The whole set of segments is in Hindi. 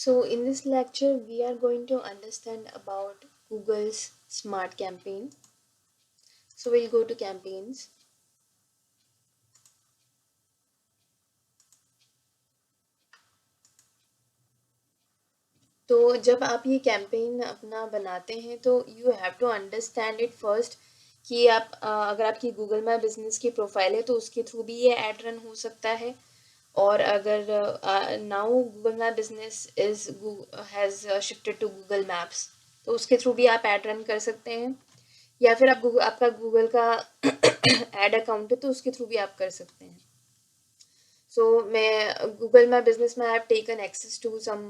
So in this lecture, we are going to understand about Google's Smart Campaign. So we'll go to campaigns. तो जब आप ये कैंपेन अपना बनाते हैं तो you have to understand it first कि आप अगर आपकी गूगल माई बिजनेस की प्रोफाइल है तो उसके थ्रू भी ये ऐड रन हो सकता है। और अगर now Google my business is has shifted to Google maps तो उसके थ्रू भी आप ऐड रन कर सकते हैं। या फिर आप आपका गूगल का एड अकाउंट है तो उसके थ्रू भी आप कर सकते हैं। सो मैं गूगल माई बिजनेस में I have taken access to some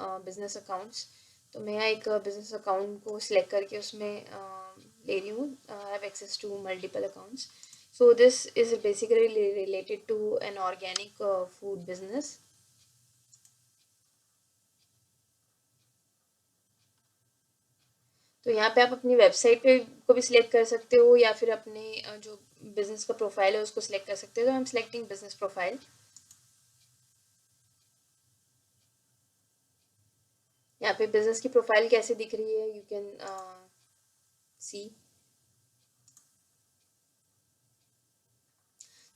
business accounts. तो मैं एक बिजनेस अकाउंट को सिलेक्ट करके उसमें ले रही हूँ। I have access to multiple accounts. So this is basically related to an organic food business. तो यहाँ पे आप अपनी वेबसाइट पे को भी सिलेक्ट कर सकते हो या फिर अपने जो बिजनेस का प्रोफाइल है उसको सिलेक्ट कर सकते हो। तो I am selecting business profile. यहाँ पे बिजनेस की प्रोफाइल कैसे दिख रही है यू कैन सी।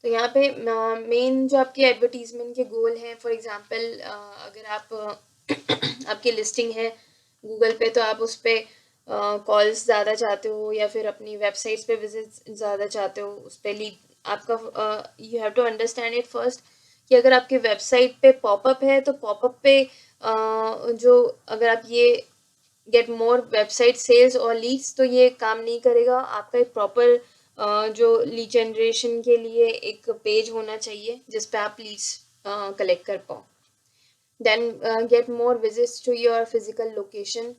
तो यहाँ पे मेन जो आपके एडवर्टीजमेंट के गोल हैं, फॉर एग्जांपल अगर आप आपकी लिस्टिंग है गूगल पे तो आप उस पर कॉल्स ज़्यादा चाहते हो या फिर अपनी वेबसाइट्स पे विजिट ज़्यादा चाहते हो उस पर लीड आपका you have to understand it first कि अगर आपकी वेबसाइट पे पॉपअप है तो पॉपअप पे जो अगर आप ये गेट मोर वेबसाइट सेल्स और लीड्स तो ये काम नहीं करेगा। आपका एक प्रॉपर जो लीड जनरेशन के लिए एक पेज होना चाहिए जिस पे आप लीड्स कलेक्ट कर पाओ। Then get more visits to your physical location.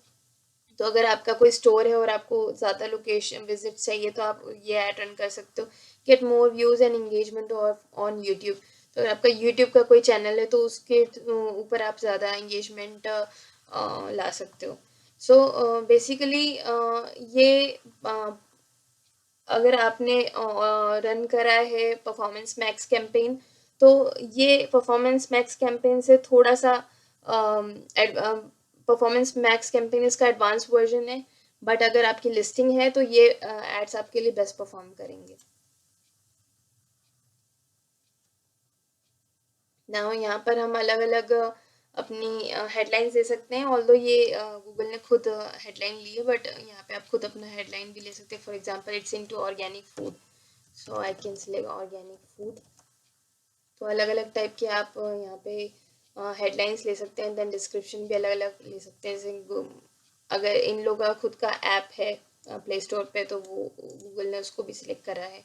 तो अगर आपका कोई स्टोर है और आपको ज़्यादा लोकेशन विजिट चाहिए तो आप ये ऐड रन कर सकते हो। Get more views and engagement on YouTube. तो अगर आपका यूट्यूब का कोई चैनल है तो उसके ऊपर आप ज़्यादा एंगेजमेंट ला सकते हो। सो बेसिकली ये अगर आपने रन करा है परफॉर्मेंस मैक्स कैंपेन तो ये परफॉर्मेंस मैक्स कैंपेन से थोड़ा सा परफॉर्मेंस मैक्स कैंपेन इसका एडवांस वर्जन है। बट अगर आपकी लिस्टिंग है तो ये एड्स आपके लिए बेस्ट परफॉर्म करेंगे। ना यहाँ पर हम अलग अलग अपनी हेडलाइंस दे सकते हैं। ऑल्दो ये गूगल ने खुद हेडलाइन ली है बट यहाँ पे आप खुद अपना हेडलाइन भी ले सकते हैं। For example it's into organic food so I can select organic food. तो अलग अलग टाइप के आप यहाँ पे हेडलाइंस ले सकते हैं। देन डिस्क्रिप्शन भी अलग अलग ले सकते हैं। जैसे अगर इन लोगों का खुद का ऐप है प्ले स्टोर पे तो वो गूगल ने उसको भी सिलेक्ट करा है।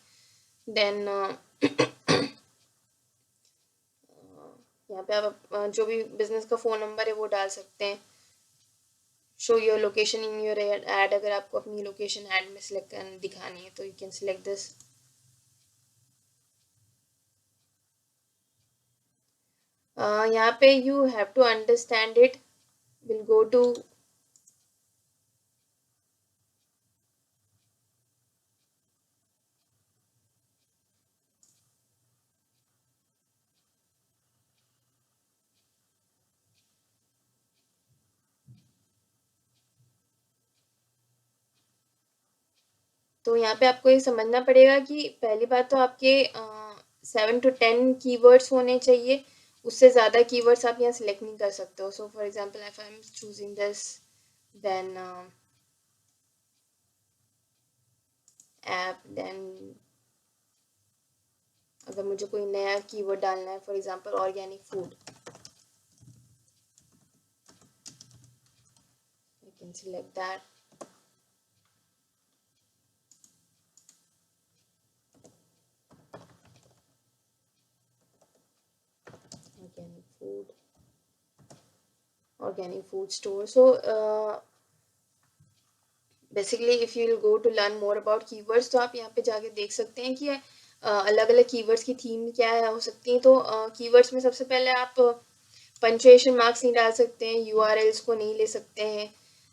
देन यहाँ पे आप जो भी बिजनेस का फ़ोन नंबर है वो डाल सकते हैं। Show your location in your add. अगर आपको अपनी लोकेशन एड में सिलेक्ट दिखानी है तो यू कैन सिलेक्ट दिस। यहाँ पे you have to understand it. Will go to तो यहाँ पे आपको ये समझना पड़ेगा कि पहली बात तो आपके 7 to 10 कीवर्ड्स होने चाहिए। उससे ज़्यादा कीवर्ड्स आप यहाँ सिलेक्ट नहीं कर सकते हो। So for example if I am choosing this then app then अगर मुझे कोई नया कीवर्ड डालना है for example organic food I can select that. Organic food store. So basically if you will go to learn more about keywords तो आप यहाँ पे जाके देख सकते हैं कि अलग अलग कीवर्ड्स की थीम क्या है हो सकती है। तो कीवर्ड्स में सबसे पहले आप पंचुएशन मार्क्स नहीं डाल सकते हैं। यूआरएल्स को नहीं ले सकते हैं।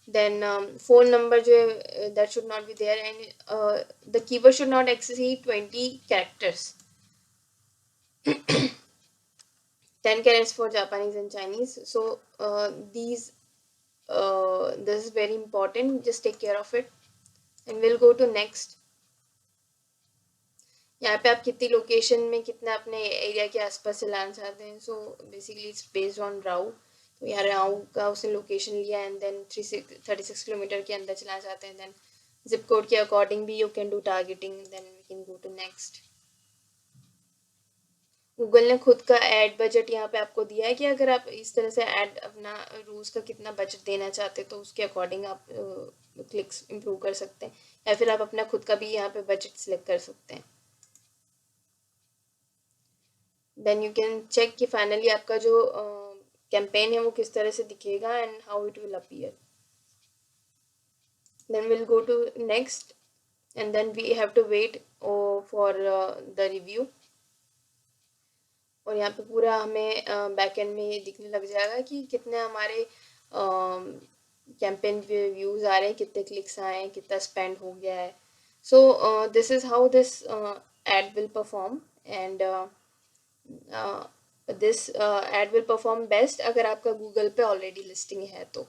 देन फ़ोन नंबर जो है that should not be there and the keyword should not exceed 20 characters. 10 characters for Japanese and Chinese. So these this is very important, just take care of it. And we'll go to next. यहाँ पे आप कितनी लोकेशन में कितना अपने एरिया के आसपास चलाना चाहते हैं. So basically it's based on row. तो यहाँ राउ का उसने लोकेशन लिया एंड देन 36 किलोमीटर के अंदर चलाना चाहते हैं. देन जिप कोड के अकॉर्डिंग भी you can do targeting. Then we can go to next. Google ने खुद का एड बजट यहाँ पे आपको दिया है कि अगर आप इस तरह से एड अपना रोज़ का कितना बजट देना चाहते हैं तो उसके अकॉर्डिंग आप क्लिक्स इम्प्रूव कर सकते हैं, या फिर आप अपना खुद का भी यहाँ पे बजट सिलेक्ट कर सकते हैं. देन यू कैन चेक कि फाइनली आपका जो कैंपेन है वो किस तरह से दिखेगा and how it will appear. Then will go to next and then we have to wait for the review. और यहाँ पे पूरा हमें बैक एंड में ये दिखने लग जाएगा कि कितने हमारे कैंपेन व्यूज़ आ रहे हैं, कितने क्लिक्स आए हैं, कितना स्पेंड हो गया है. So this is how this ad will perform. And this ad will perform best अगर आपका गूगल पे ऑलरेडी लिस्टिंग है तो.